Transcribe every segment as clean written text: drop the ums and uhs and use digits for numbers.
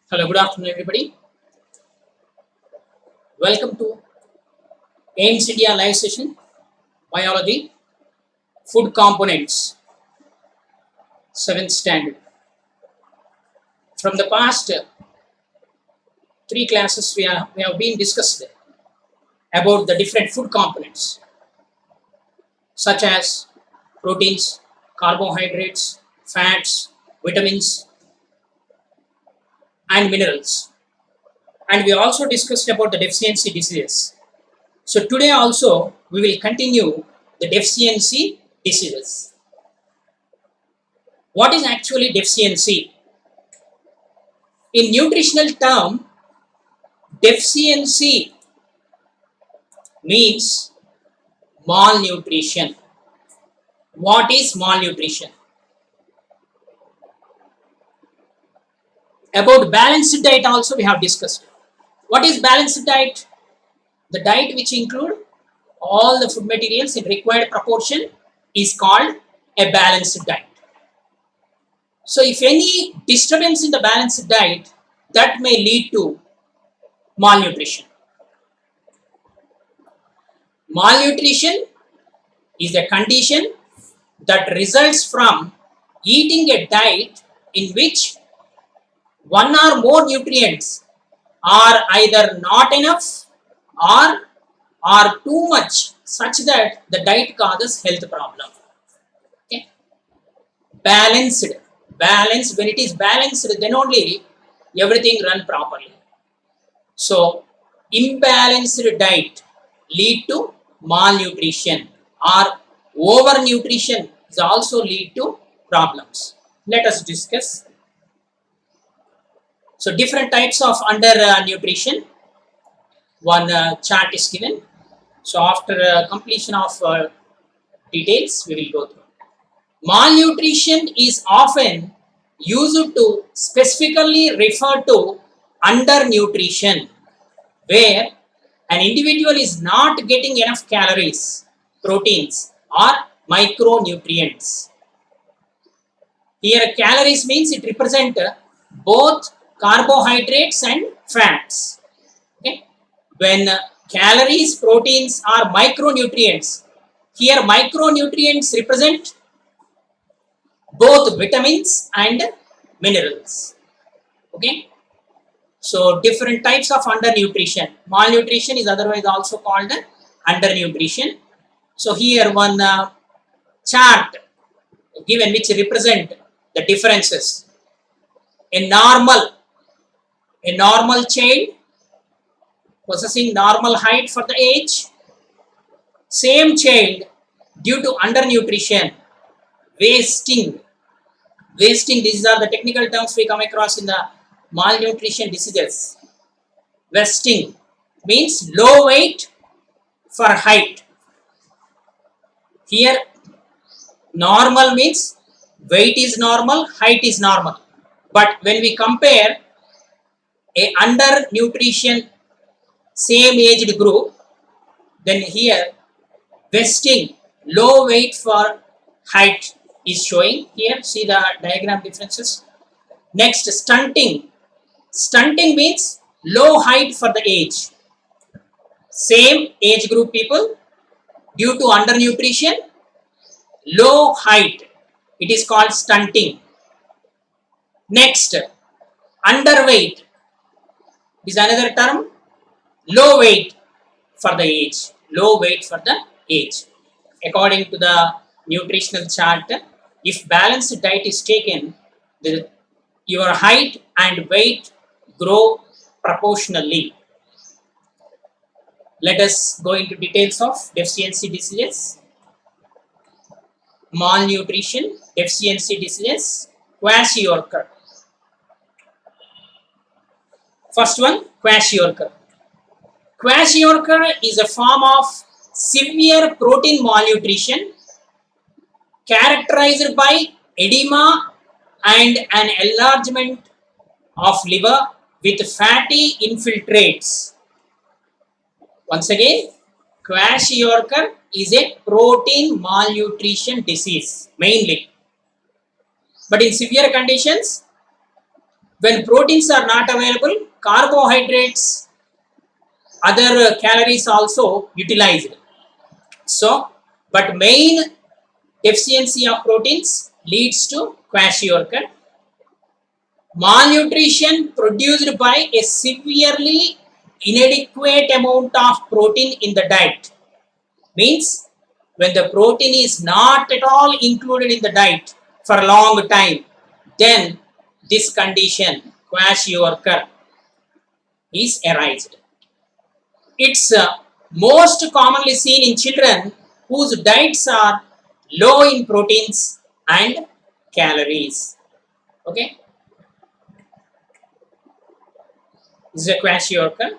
Hello, good afternoon, everybody. Welcome to AIMS India live session, Biology, Food Components, 7th Standard. From the past three classes, we have been discussed about the different food components, such as proteins, carbohydrates, fats, vitamins, and minerals. And we also discussed about the deficiency diseases. So today also we will continue the deficiency diseases. What is actually deficiency? In nutritional term, deficiency means malnutrition. What is malnutrition? About balanced diet also we have discussed. What is balanced diet? The diet which include all the food materials in required proportion is called a balanced diet. So if any disturbance in the balanced diet, that may lead to malnutrition. Malnutrition is a condition that results from eating a diet in which one or more nutrients are either not enough or are too much, such that the diet causes health problem. Okay. Balanced. When it is balanced, then only everything run properly. So imbalanced diet lead to malnutrition, or overnutrition is also lead to problems. Let us discuss. So different types of undernutrition. One chart is given. So after completion of details, we will go through. Malnutrition is often used to specifically refer to undernutrition, where an individual is not getting enough calories, proteins, or micronutrients. Here calories means it represents both carbohydrates and fats. Okay. When calories, proteins are micronutrients, here micronutrients represent both vitamins and minerals. Okay. So different types of undernutrition. Malnutrition is otherwise also called undernutrition. So here one chart given which represent the differences. A normal child possessing normal height for the age, same child due to undernutrition, wasting, these are the technical terms we come across in the malnutrition diseases. Wasting means low weight for height. Here normal means weight is normal, height is normal. But when we compare a undernutrition same aged group, then here wasting, low weight for height is showing. Here see the diagram differences. Next, stunting. Stunting means low height for the age. Same age group people, due to undernutrition, low height, it is called stunting. Next, underweight is another term. Low weight for the age. Low weight for the age. According to the nutritional chart, if balanced diet is taken, your height and weight grow proportionally. Let us go into details of deficiency diseases. Malnutrition, deficiency diseases, kwashiorkor. First one, kwashiorkor. Kwashiorkor is a form of severe protein malnutrition characterized by edema and an enlargement of liver with fatty infiltrates. Once again, kwashiorkor is a protein malnutrition disease mainly. But in severe conditions, When proteins are not available, carbohydrates, other calories also utilized. So, but main deficiency of proteins leads to kwashiorkor. Malnutrition produced by a severely inadequate amount of protein in the diet means when the protein is not at all included in the diet for a long time, then this condition kwashiorkor is arised. It's most commonly seen in children whose diets are low in proteins and calories. Okay, this is a kwashiorkor.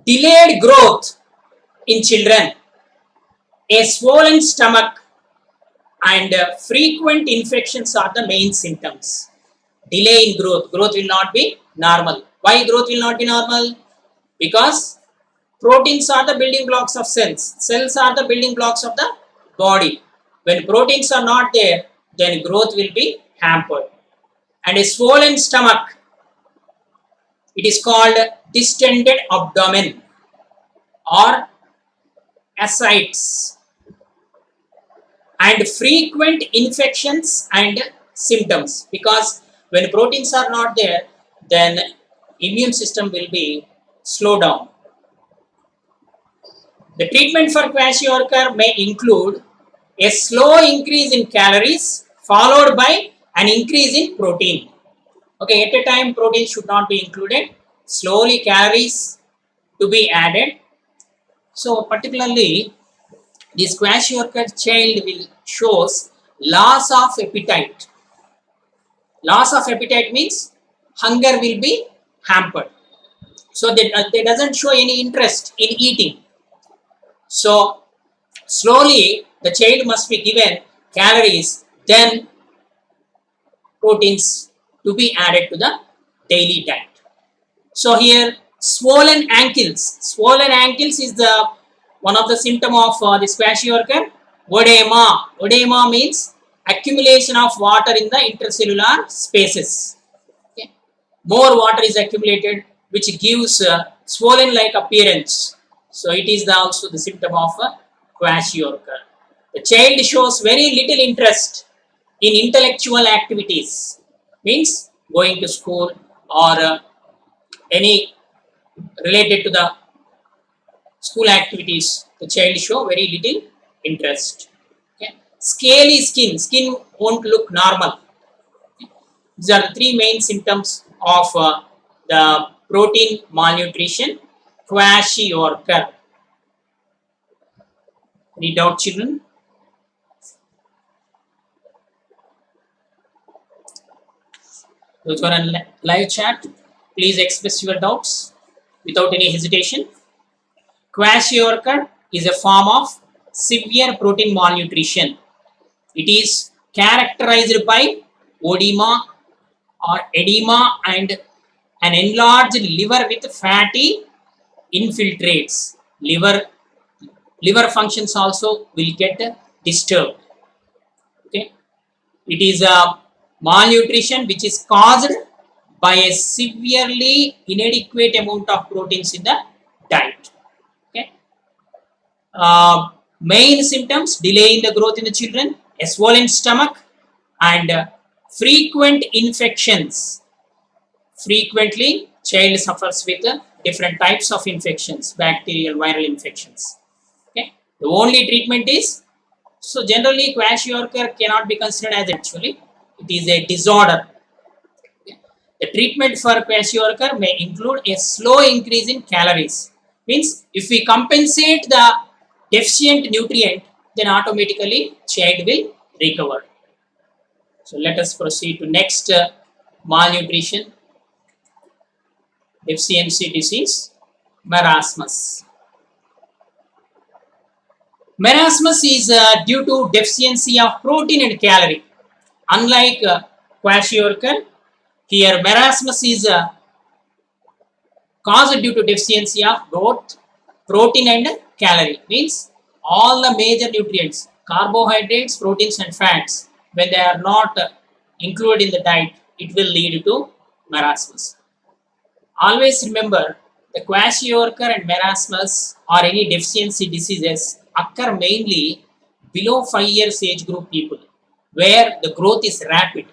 Delayed growth in children, a swollen stomach, and frequent infections are the main symptoms. Delay in growth. Growth will not be normal. Why growth will not be normal? Because proteins are the building blocks of cells. Cells are the building blocks of the body. When proteins are not there, then growth will be hampered. And a swollen stomach, it is called distended abdomen or ascites, and frequent infections and symptoms, because when proteins are not there, then immune system will be slowed down. The treatment for kwashiorkor may include a slow increase in calories followed by an increase in protein. Okay, at a time protein should not be included, slowly calories to be added. So particularly this kwashiorkor child will shows loss of appetite. Loss of appetite means hunger will be hampered. So they doesn't show any interest in eating. So slowly the child must be given calories, then proteins to be added to the daily diet. So here swollen ankles. Swollen ankles is the one of the symptom of this kwashiorkor. Odema. Odema means accumulation of water in the intercellular spaces. Okay. More water is accumulated, which gives swollen like appearance. So it is also the symptom of kwashiorkor. The child shows very little interest in intellectual activities, means going to school or any related to the school activities. The child show very little interest. Okay. Scaly skin. Skin won't look normal. Okay. These are the three main symptoms of the protein malnutrition, kwashiorkor. Any doubt, children? Those who are on live chat, please express your doubts without any hesitation. Kwashiorkor is a form of severe protein malnutrition. It is characterized by edema and an enlarged liver with fatty infiltrates. Liver functions also will get disturbed. Okay, it is a malnutrition which is caused by a severely inadequate amount of proteins in the diet. Okay, main symptoms: delay in the growth in the children, a swollen stomach, and frequent infections. Frequently, child suffers with different types of infections, bacterial, viral infections. Okay, the only treatment is, so generally kwashiorkor cannot be considered as actually it is a disorder. Okay. The treatment for kwashiorkor may include a slow increase in calories. Means if we compensate the deficient nutrient, then automatically child will recover. So let us proceed to next malnutrition deficiency disease, marasmus. Marasmus is due to deficiency of protein and calorie. Unlike kwashiorkor, here marasmus is caused due to deficiency of both protein and calorie. Means all the major nutrients, carbohydrates, proteins and fats, when they are not included in the diet, it will lead to marasmus. Always remember, the kwashiorkor and marasmus or any deficiency diseases occur mainly below 5 years age group people, where the growth is rapid.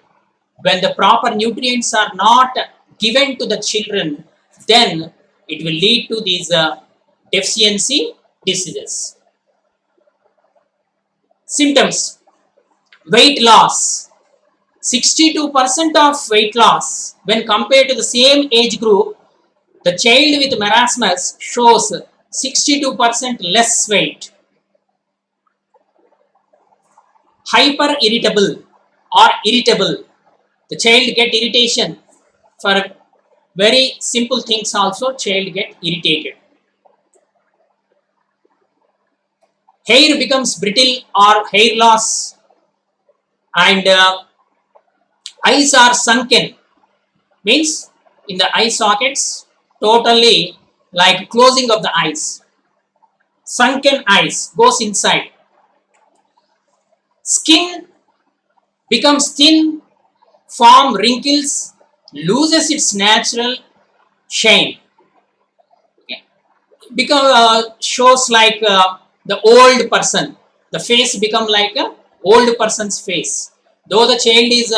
When the proper nutrients are not given to the children, then it will lead to these deficiency diseases. Symptoms: weight loss. 62% of weight loss when compared to the same age group. The child with marasmus shows 62% less weight. Hyper irritable or irritable. The child get irritation for very simple things also, child get irritated. Hair becomes brittle or hair loss, and eyes are sunken, means in the eye sockets totally like closing of the eyes. Sunken eyes goes inside. Skin becomes thin, form wrinkles, loses its natural shine. Okay. Become shows like the old person. The face become like a old person's face. Though the child is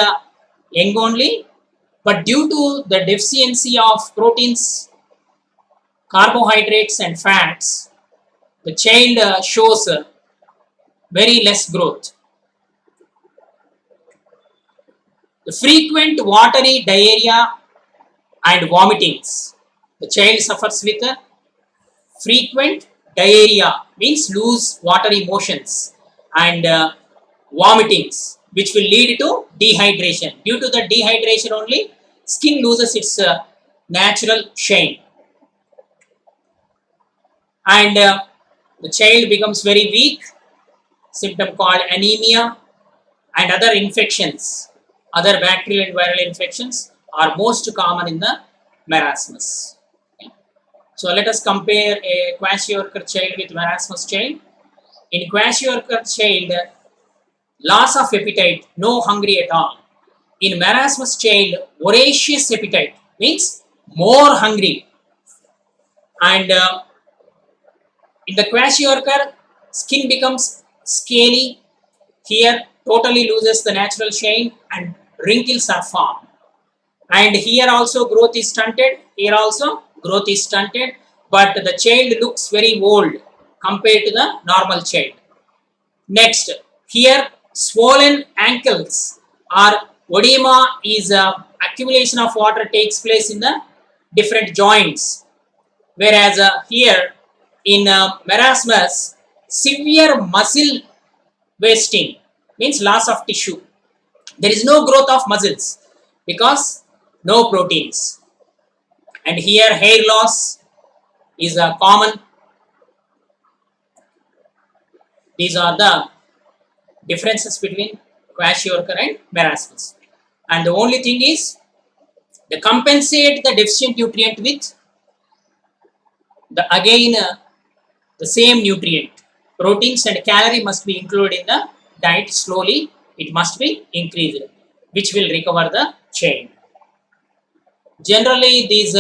young only, but due to the deficiency of proteins, carbohydrates and fats, the child shows very less growth. The frequent watery diarrhea and vomitings. The child suffers with a frequent diarrhea, means lose watery motions, and vomitings, which will lead to dehydration. Due to the dehydration only, skin loses its natural shine, and the child becomes very weak. Symptom called anemia, and other infections, other bacterial and viral infections are most common in the marasmus. Okay. So let us compare a kwashiorkor child with marasmus child. In kwashiorkor child, loss of appetite, no hungry at all. In marasmus child, voracious appetite, means more hungry. And in the kwashiorkor, skin becomes scaly. Here totally loses the natural shine and wrinkles are formed. And here also growth is stunted. Here also growth is stunted. But the child looks very old compared to the normal child. Next, here swollen ankles or edema is accumulation of water takes place in the different joints. Whereas here in marasmus, severe muscle wasting, means loss of tissue. There is no growth of muscles because no proteins. And here hair loss is common. These are the differences between kwashiorkor and marasmus. And the only thing is, they compensate the deficient nutrient with the again the same nutrient. Proteins and calorie must be included in the diet slowly. It must be increased, which will recover the chain. Generally, these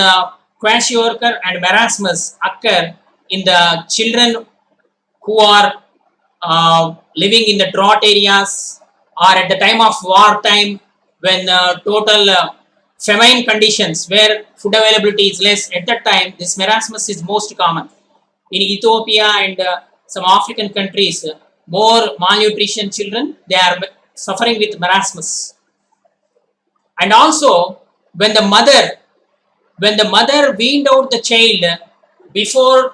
kwashiorkor and marasmus occur in the children who are living in the drought areas or at the time of war time, when total famine conditions where food availability is less. At that time, this marasmus is most common. In Ethiopia and some African countries, more malnutrition children, they are suffering with marasmus. And also, when the mother weaned out the child before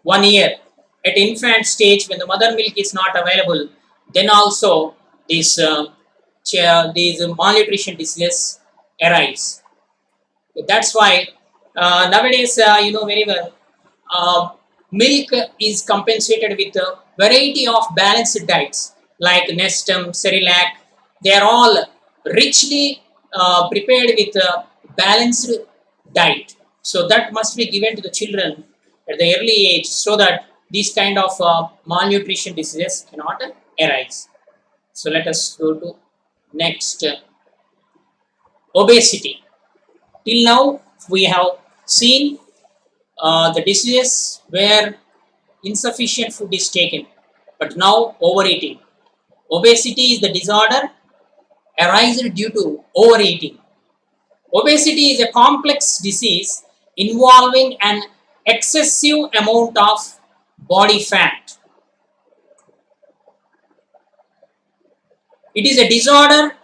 1 year, at infant stage, when the mother milk is not available, then also these malnutrition diseases arise. That's why nowadays, you know very well, milk is compensated with a variety of balanced diets like Nestum, Cerelac. They are all richly prepared with a balanced diet. So that must be given to the children at the early age so that these kind of malnutrition diseases cannot arise. So let us go to next. obesity. Till now we have seen the diseases where insufficient food is taken, but now overeating. Obesity is the disorder arises due to overeating. Obesity is a complex disease involving an excessive amount of body fat. It is a disorder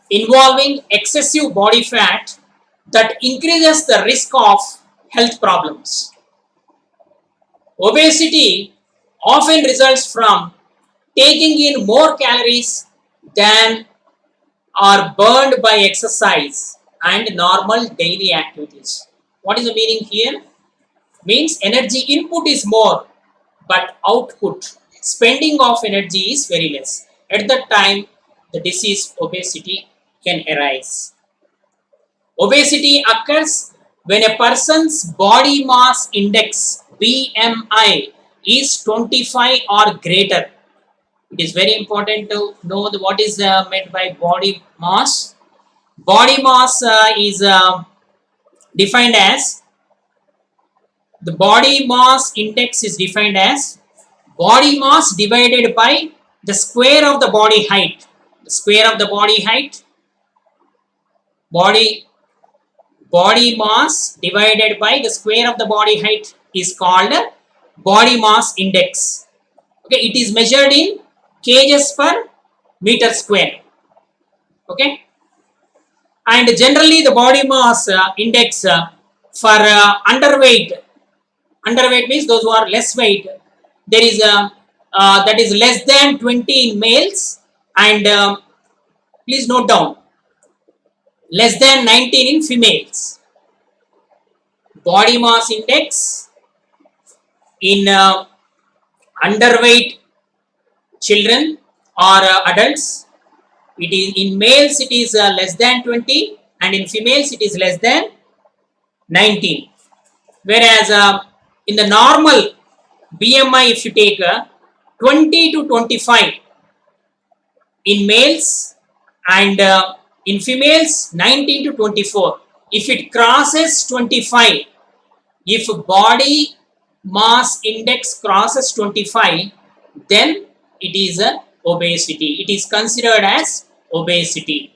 involving excessive body fat that increases the risk of health problems. Obesity often results from taking in more calories than are burned by exercise and normal daily activities. What is the meaning here? Means energy input is more, but output, spending of energy is very less. At that time, the disease obesity can arise. Obesity occurs when a person's body mass index BMI is 25 or greater. It is very important to know what is meant by body mass. Body mass is defined as, the body mass index is defined as body mass divided by the square of the body height. The square of the body height, body mass divided by the square of the body height is called body mass index. Okay, it is measured in kgs per meter square. Okay, and generally the body mass index for underweight means those who are less weight, there is that is less than 20 in males, and please note down, less than 19 in females. Body mass index in underweight children or adults, it is in males it is less than 20, and in females it is less than 19. Whereas in the normal BMI, if you take 20 to 25 in males, and in females 19 to 24. If it crosses 25, if body mass index crosses 25, then it is a obesity. It is considered as obesity.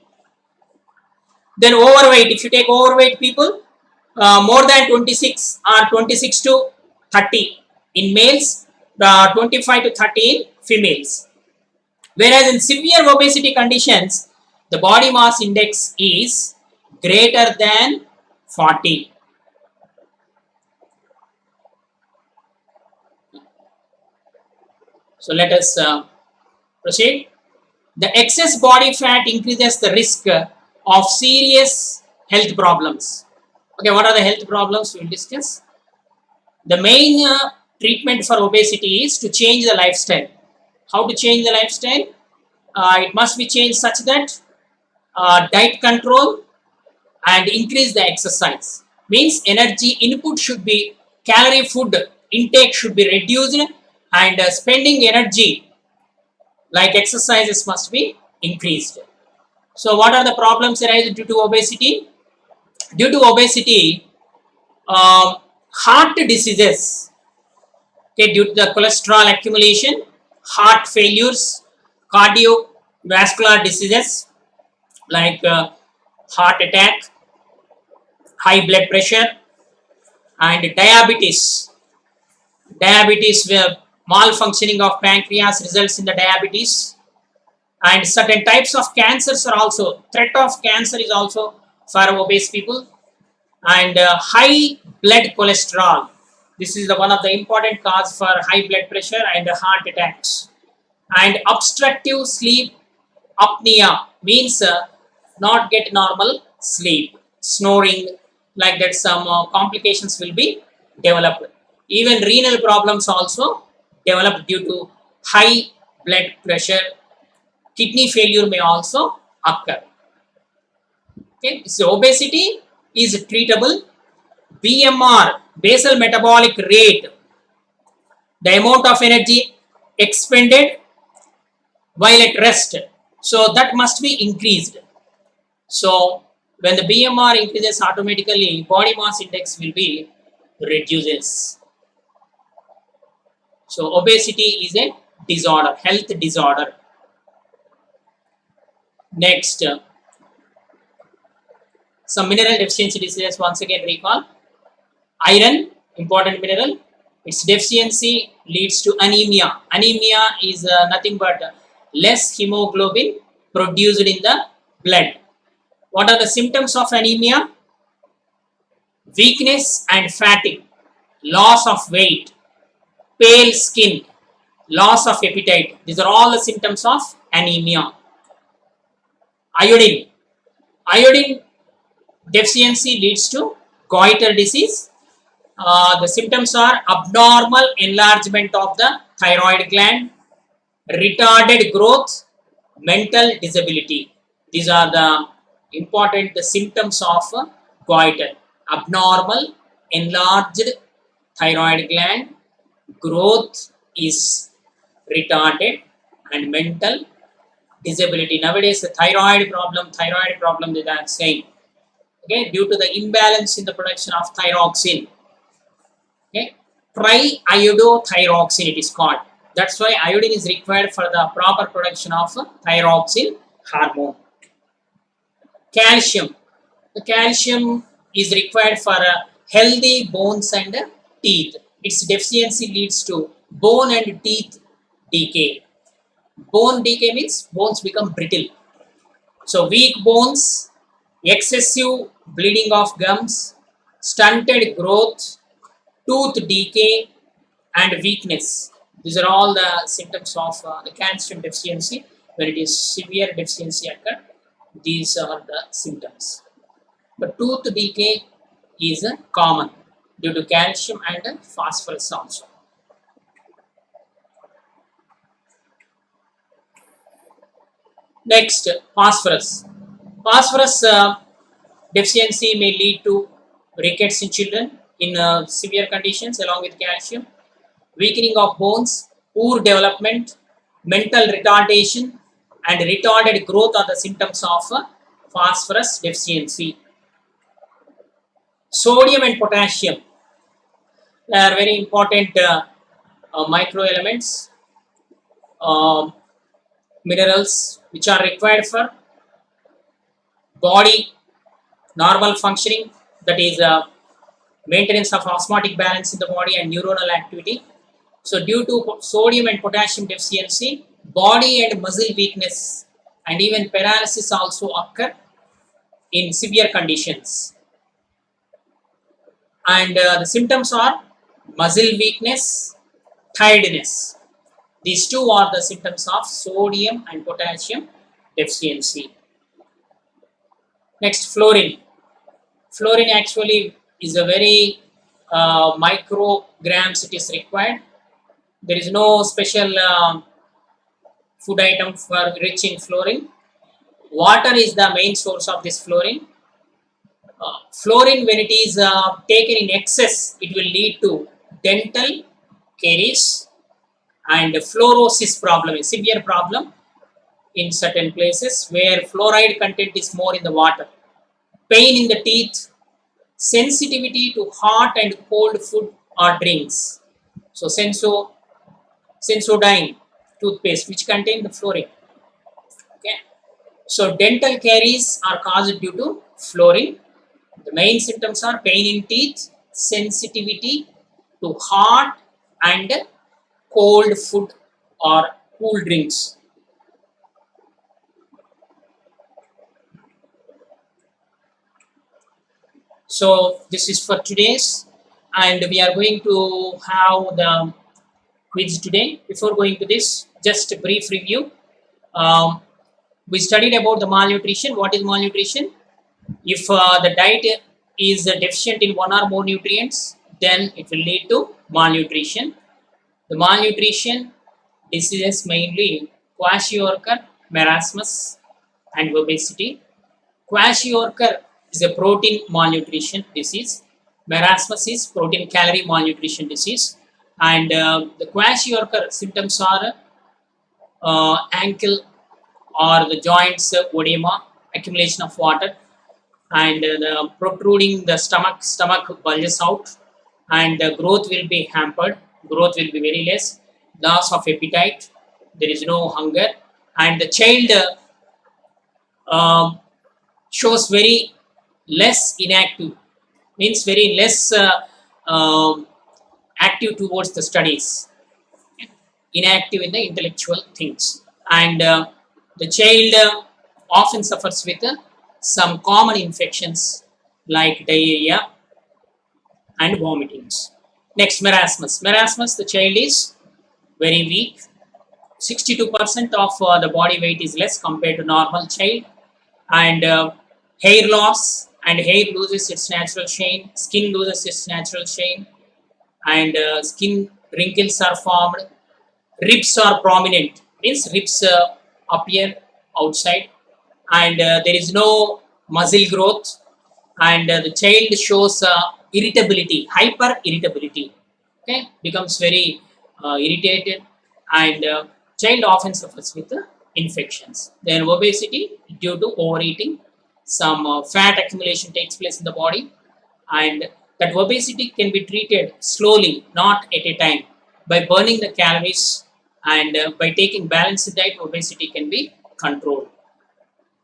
Then overweight, if you take overweight people, more than 26 or 26 to 30 in males, 25 to 30 in females. Whereas in severe obesity conditions, the body mass index is greater than 40. So let us proceed. The excess body fat increases the risk of serious health problems. Okay, what are the health problems we will discuss? The main treatment for obesity is to change the lifestyle. How to change the lifestyle? It must be changed such that diet control and increase the exercise. Means energy input should be, calorie food intake should be reduced, and spending energy like exercises must be increased. So what are the problems arising due to obesity? Due to obesity, heart diseases, okay, due to the cholesterol accumulation, heart failures, cardiovascular diseases like heart attack, high blood pressure, and diabetes. Diabetes, where malfunctioning of pancreas results in the diabetes, and certain types of cancers are also, threat of cancer is also for obese people, and high blood cholesterol. This is the one of the important cause for high blood pressure and heart attacks. And obstructive sleep apnea means not get normal sleep, snoring, like that some complications will be developed. Even renal problems also develop due to high blood pressure. Kidney failure may also occur. Okay, so obesity is treatable. BMR, basal metabolic rate, the amount of energy expended while at rest, so that must be increased. So When the BMR increases automatically, body mass index will be reduces. So obesity is a disorder, health disorder. Next, some mineral deficiency diseases once again recall. Iron, important mineral. Its deficiency leads to anemia. Anemia is nothing but less hemoglobin produced in the blood. What are the symptoms of anemia? Weakness and fatigue, loss of weight, pale skin, loss of appetite. These are all the symptoms of anemia. Iodine. Iodine deficiency leads to goiter disease. The symptoms are abnormal enlargement of the thyroid gland, retarded growth, mental disability. These are the important symptoms of goiter. Abnormal enlarged thyroid gland, growth is retarded, and mental disability. Nowadays, the thyroid problem that I am saying, okay, due to the imbalance in the production of thyroxine, okay, triiodothyroxine it is called. That's why iodine is required for the proper production of thyroxine hormone. Calcium. The calcium is required for healthy bones and teeth. Its deficiency leads to bone and teeth decay. Bone decay means bones become brittle. So weak bones, excessive bleeding of gums, stunted growth, tooth decay, and weakness. These are all the symptoms of the calcium deficiency. When it is severe deficiency occur, these are the symptoms. But tooth decay is common due to calcium and phosphorus also. Next, phosphorus. Phosphorus deficiency may lead to rickets in children in severe conditions along with calcium, weakening of bones, poor development, mental retardation, and retarded growth are the symptoms of phosphorus deficiency. Sodium and potassium, they are very important micro elements, minerals which are required for body normal functioning, that is maintenance of osmotic balance in the body and neuronal activity. So due to sodium and potassium deficiency, body and muscle weakness and even paralysis also occur in severe conditions. And the symptoms are muscle weakness, tiredness. These two are the symptoms of sodium and potassium deficiency. Next, fluorine. Fluorine actually is a very micrograms it is required. There is no special food item for rich in fluorine. Water is the main source of this fluorine. Fluorine, when it is taken in excess, it will lead to dental caries and fluorosis problem, a severe problem in certain places where fluoride content is more in the water. Pain in the teeth, sensitivity to hot and cold food or drinks. So Sensodyne toothpaste which contain the fluorine. Okay. So dental caries are caused due to fluorine. The main symptoms are pain in teeth, sensitivity to hot and cold food or cool drinks. So this is for today's, and we are going to have the quiz today. Before going to this, just a brief review. We studied about the malnutrition. What is malnutrition? If the diet is deficient in one or more nutrients, then it will lead to malnutrition. The malnutrition diseases mainly kwashiorkor, marasmus, and obesity. Kwashiorkor is a protein malnutrition disease. Marasmus is protein calorie malnutrition disease. And the kwashiorkor symptoms are ankle or the joints edema, accumulation of water, and the protruding the stomach bulges out, and the growth will be hampered, growth will be very less, loss of appetite, there is no hunger, and the child um, shows very less inactive, means very less um, active towards the studies, inactive in the intellectual things, and the child often suffers with some common infections like diarrhea and vomitings. Next, marasmus. Marasmus, the child is very weak. 62% of the body weight is less compared to normal child, and hair loss, and hair loses its natural shine, skin loses its natural shine, and skin wrinkles are formed, ribs are prominent, means ribs appear outside, and there is no muscle growth, and the child shows irritability, hyper irritability, okay, becomes very irritated, and child often suffers with infections. Then obesity due to overeating, some fat accumulation takes place in the body, and that obesity can be treated slowly, not at a time, by burning the calories, and by taking balanced diet, obesity can be controlled.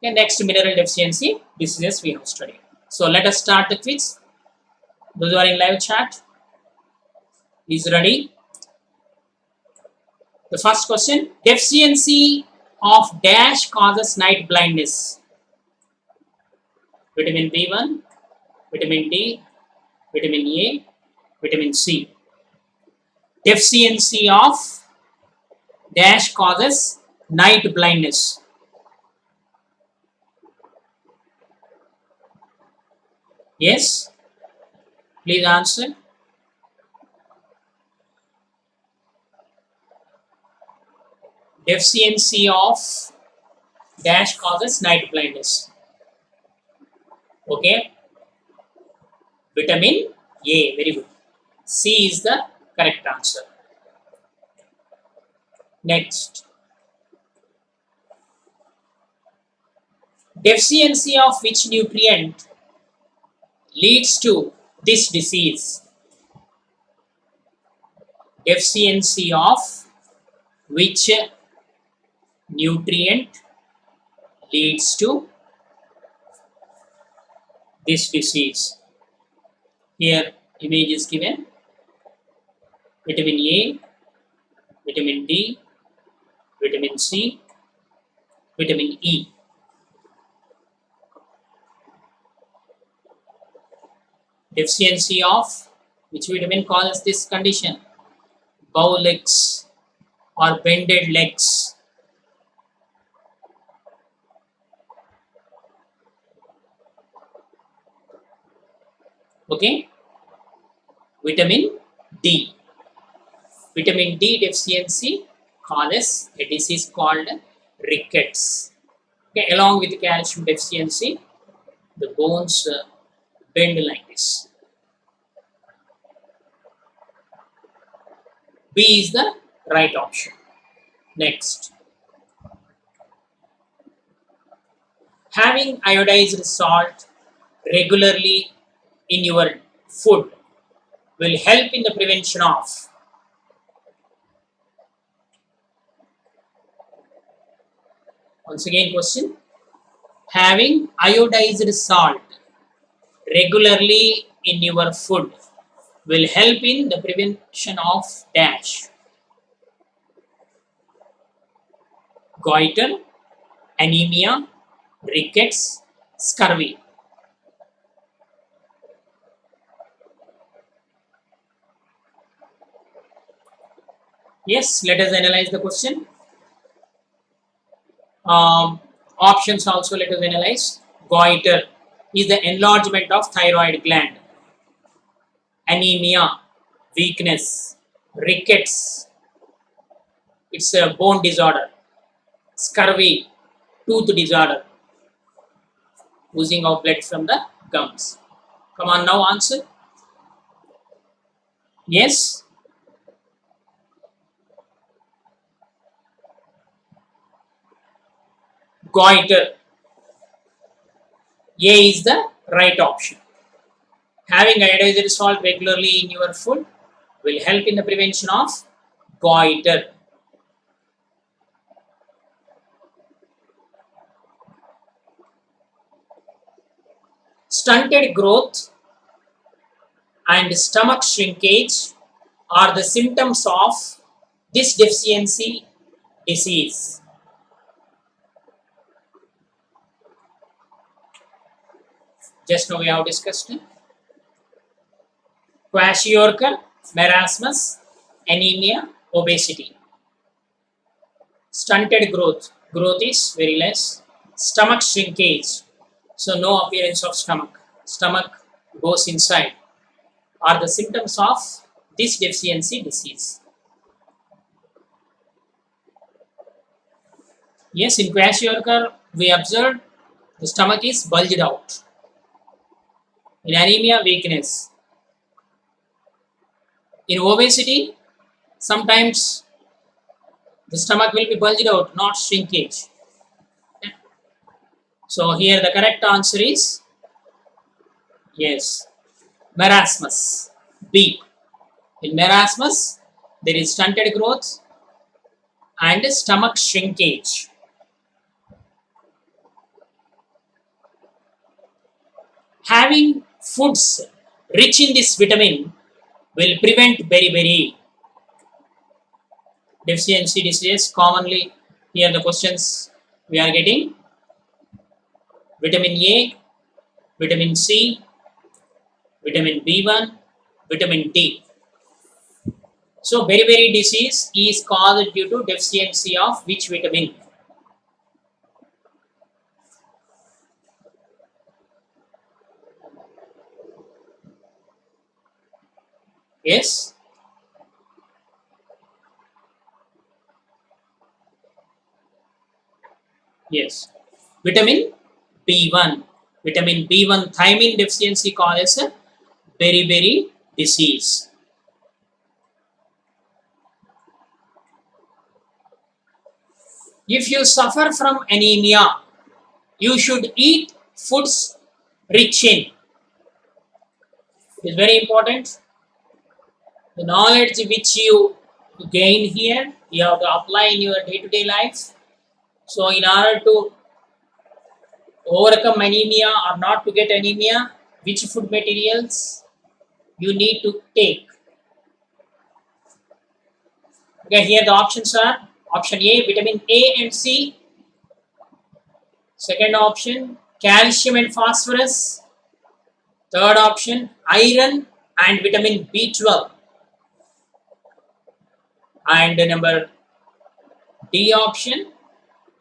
Okay, next, mineral deficiency diseases we have studied. So let us start the quiz. Those who are in live chat, is ready. The first question: deficiency of dash causes night blindness. Vitamin B1, vitamin D, vitamin A, vitamin C. Deficiency of dash causes night blindness. Yes, please answer. Deficiency of dash causes night blindness. Okay, vitamin A, very good. C is the correct answer. Next, deficiency of which nutrient leads to this disease? Deficiency of which nutrient leads to this disease? Here image is given: vitamin A, vitamin D, vitamin C, vitamin E. Deficiency of which vitamin causes this condition? Bow legs or bended legs. Okay, vitamin D. Vitamin D deficiency causes a disease called rickets. Okay, along with calcium deficiency, the bones bend like this. B is the right option. Next, having iodized salt regularly in your food will help in the prevention of. Once again, question: having iodized salt regularly in your food will help in the prevention of dash. Goiter, anemia, rickets, scurvy. Yes, let us analyze the question. Options also let us analyze. Goiter is the enlargement of thyroid gland. Anemia, weakness. Rickets, it's a bone disorder. Scurvy, tooth disorder. Oozing of blood from the gums. Come on now, answer. Yes. Goiter. A is the Right option. Having iodized salt regularly in your food will help in the prevention of goiter. Stunted growth and stomach shrinkage are the symptoms of this deficiency disease. Just now we have discussed kwashiorkor, marasmus, anemia, obesity. Stunted growth is very less. Stomach shrinkage, so no appearance of stomach goes inside, are the symptoms of this deficiency disease. Yes, in kwashiorkor we observed the stomach is bulged out. In anemia, weakness. In obesity, sometimes the stomach will be bulged out, not shrinkage. So here the correct answer is yes, marasmus, B. In marasmus, there is stunted growth and stomach shrinkage. Having foods rich in this vitamin will prevent beriberi. Deficiency disease, commonly here the questions we are getting: vitamin A, vitamin C, vitamin B1, vitamin D. So beriberi disease is caused due to deficiency of which vitamin? Yes. Yes. Vitamin B1. Vitamin B1 thiamine deficiency causes beriberi disease. If you suffer from anemia, you should eat foods rich in. It is very important. The knowledge which you gain here, you have to apply in your day-to-day life. So in order to overcome anemia or not to get anemia, which food materials you need to take? Okay, here the options are: option A, vitamin A and C. Second option, calcium and phosphorus. Third option, iron and vitamin B12. And number D option,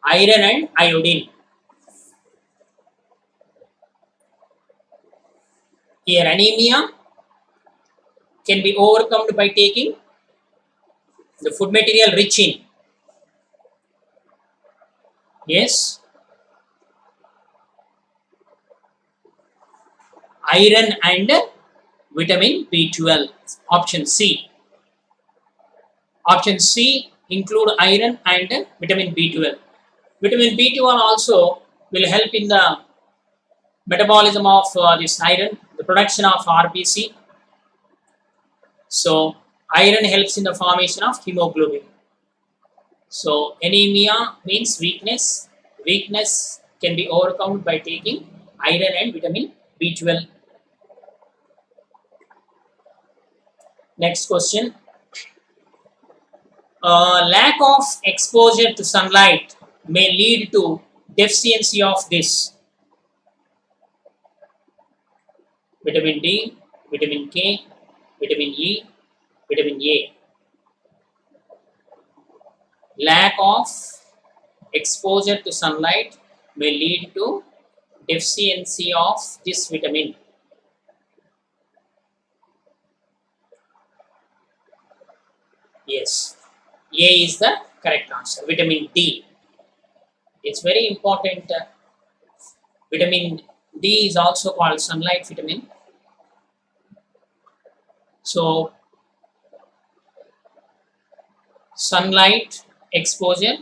iron and iodine. Here anemia can be overcome by taking the food material rich in. Yes, iron and vitamin B12. Option C. Option C include iron and vitamin B12. Vitamin B12 also will help in the metabolism of this iron, the production of RBC. So iron helps in the formation of hemoglobin. So anemia means weakness. Weakness can be overcome by taking iron and vitamin B12. Next question. Lack of exposure to sunlight may lead to deficiency of this: vitamin D, vitamin K, vitamin E, vitamin A. Lack of exposure to sunlight may lead to deficiency of this vitamin. Yes, A is the correct answer. Vitamin D. It's very important. Vitamin D is also called sunlight vitamin. So sunlight exposure,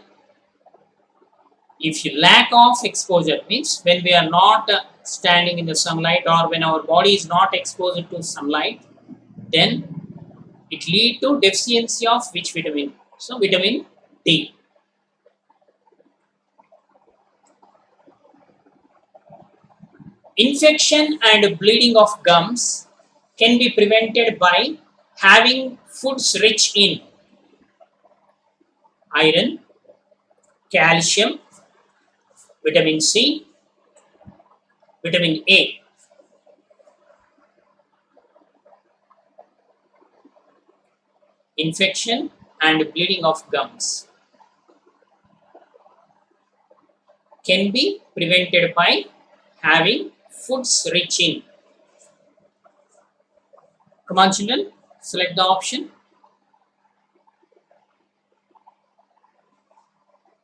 if you lack of exposure means when we are not standing in the sunlight or when our body is not exposed to sunlight, then it lead to deficiency of which vitamin? So vitamin D. Infection and bleeding of gums can be prevented by having foods rich in iron, calcium, vitamin C, vitamin A. Infection and bleeding of gums can be prevented by having foods rich in. Come on, children, select the option.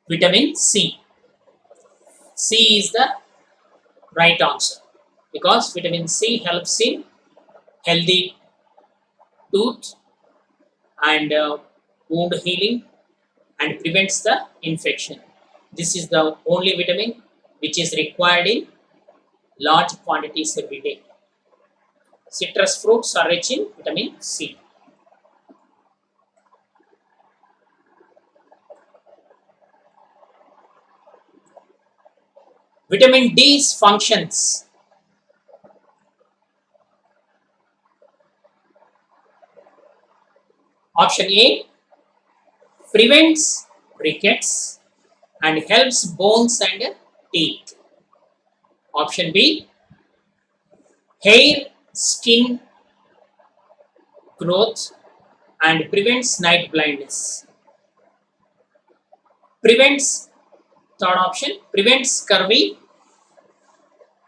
Vitamin C. C is the right answer because vitamin C helps in healthy tooth and wound healing and prevents the infection. This is the only vitamin which is required in large quantities every day. Citrus fruits are rich in vitamin C. Vitamin D's functions. Option A, prevents rickets and helps bones and teeth. Option B, hair, skin growth and prevents night blindness. Prevents, third option, prevents scurvy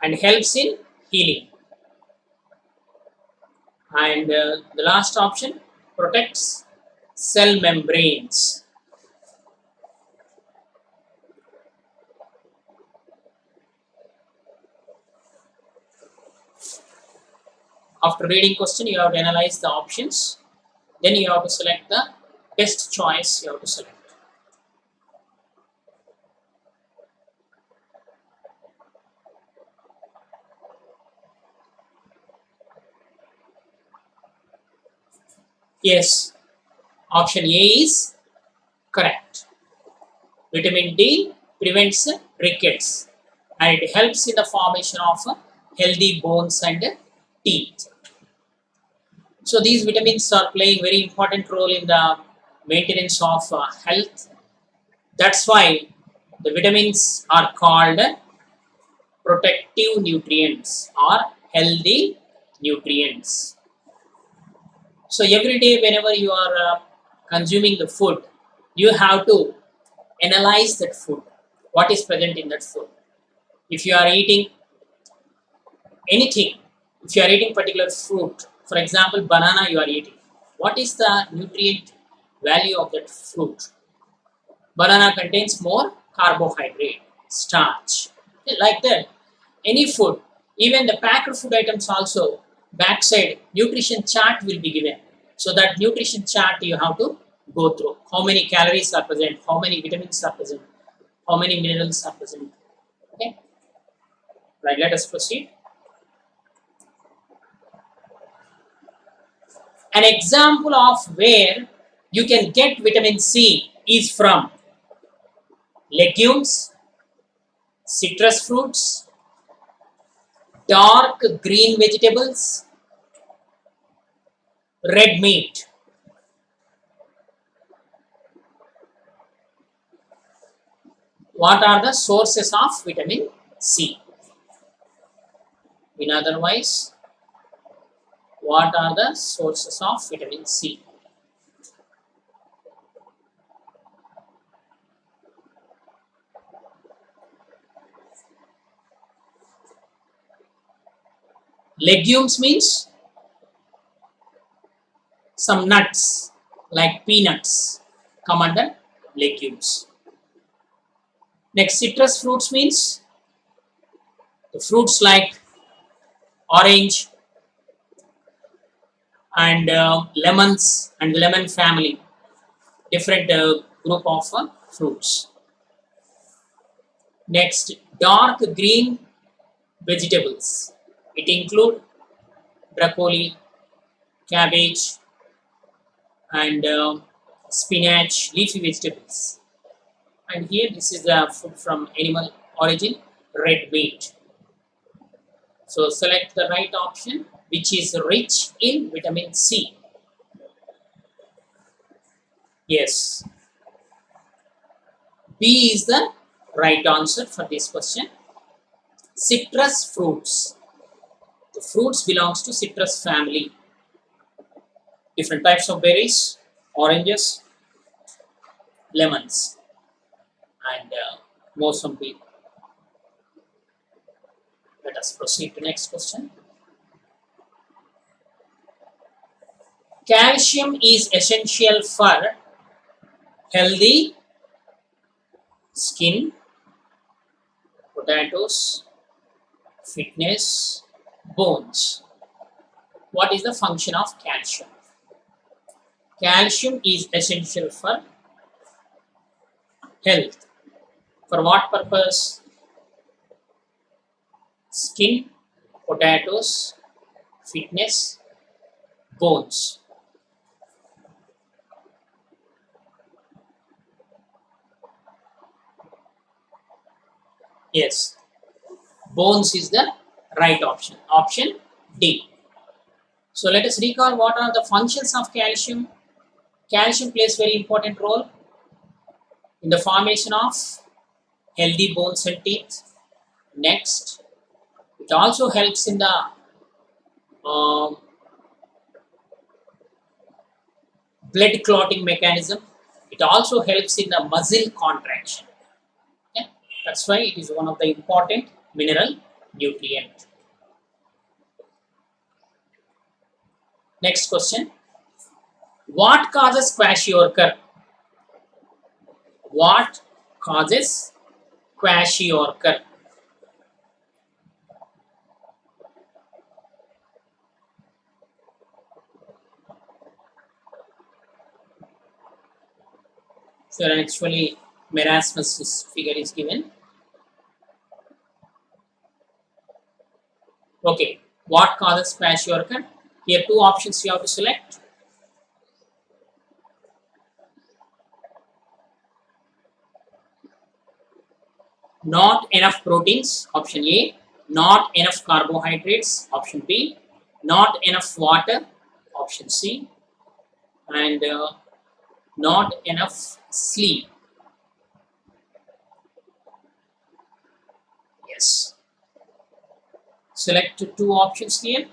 and helps in healing. And the last option, protects cell membranes. After reading question, you have to analyze the options. Then you have to select the best choice you have to select. Yes, option A is correct. Vitamin D prevents rickets and it helps in the formation of healthy bones and teeth. So these vitamins are playing very important role in the maintenance of health. That's why the vitamins are called protective nutrients or healthy nutrients. So every day whenever you are consuming the food, you have to analyze that food, what is present in that food. If you are eating anything, if you are eating particular fruit, for example banana you are eating, what is the nutrient value of that fruit? Banana contains more carbohydrate, starch, like that. Any food, even the packed food items also, backside nutrition chart will be given. So that nutrition chart you have to go through. How many calories are present, how many vitamins are present, how many minerals are present. Okay. Right, let us proceed. An example of where you can get vitamin C is from legumes, citrus fruits, dark green vegetables, red meat. What are the sources of vitamin C? In other words, what are the sources of vitamin C? Legumes means some nuts like peanuts come under legumes. Next, citrus fruits means the fruits like orange and lemons and the lemon family, different group of fruits. Next, dark green vegetables. It include broccoli, cabbage, and spinach, leafy vegetables. And here this is the food from animal origin, red meat. So select the right option, which is rich in vitamin C. Yes, B is the right answer for this question. Citrus fruits. The fruits belongs to citrus family. Different types of berries, oranges, lemons, and Mosambik. Let us proceed to next question. Calcium is essential for healthy skin, potatoes, fitness, bones. What is the function of calcium? Calcium is essential for health. For what purpose? Skin, potatoes, fitness, bones. Yes, bones is the right option. Option D. So let us recall what are the functions of calcium. Calcium plays very important role in the formation of healthy bones and teeth. Next, it also helps in the blood clotting mechanism. It also helps in the muscle contraction. Okay? That's why it is one of the important mineral nutrient. Next question. What causes kwashiorkor? What causes kwashiorkor? So actually marasmus figure is given. Okay, what causes kwashiorkor? Here two options you have to select. Not enough proteins, option A. Not enough carbohydrates, option B. Not enough water, option C. And not enough sleep. Yes. Select two options here.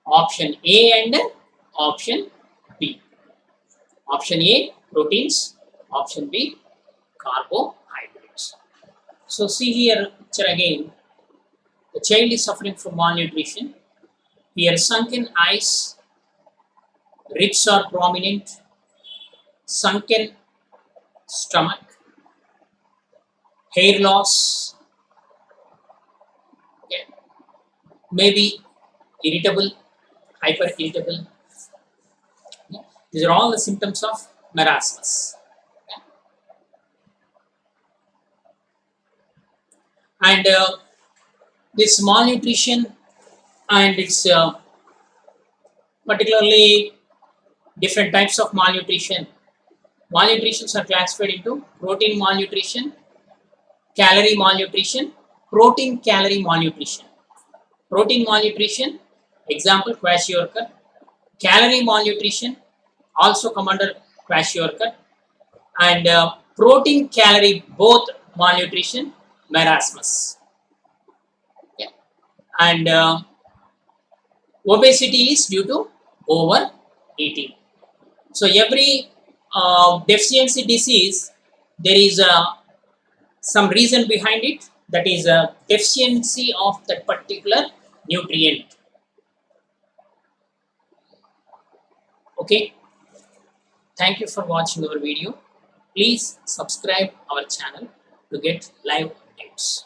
Option A and option B. Option A, proteins. Option B, carbohydrates. So see here picture again. The child is suffering from malnutrition. Here sunken eyes, ribs are prominent, sunken stomach, hair loss, okay. Maybe irritable, hyper irritable. Okay. These are all the symptoms of marasmus. Okay. And this malnutrition and its particularly different types of malnutrition. Malnutritions are classified into protein malnutrition, calorie malnutrition, protein calorie malnutrition. Protein malnutrition, example kwashiorkor. Calorie malnutrition, also come under kwashiorkor. And protein calorie, both malnutrition, marasmus. Okay. And obesity is due to overeating. So every deficiency disease, there is some reason behind it, that is a deficiency of that particular nutrient. Okay, thank you for watching our video. Please subscribe our channel to get live updates.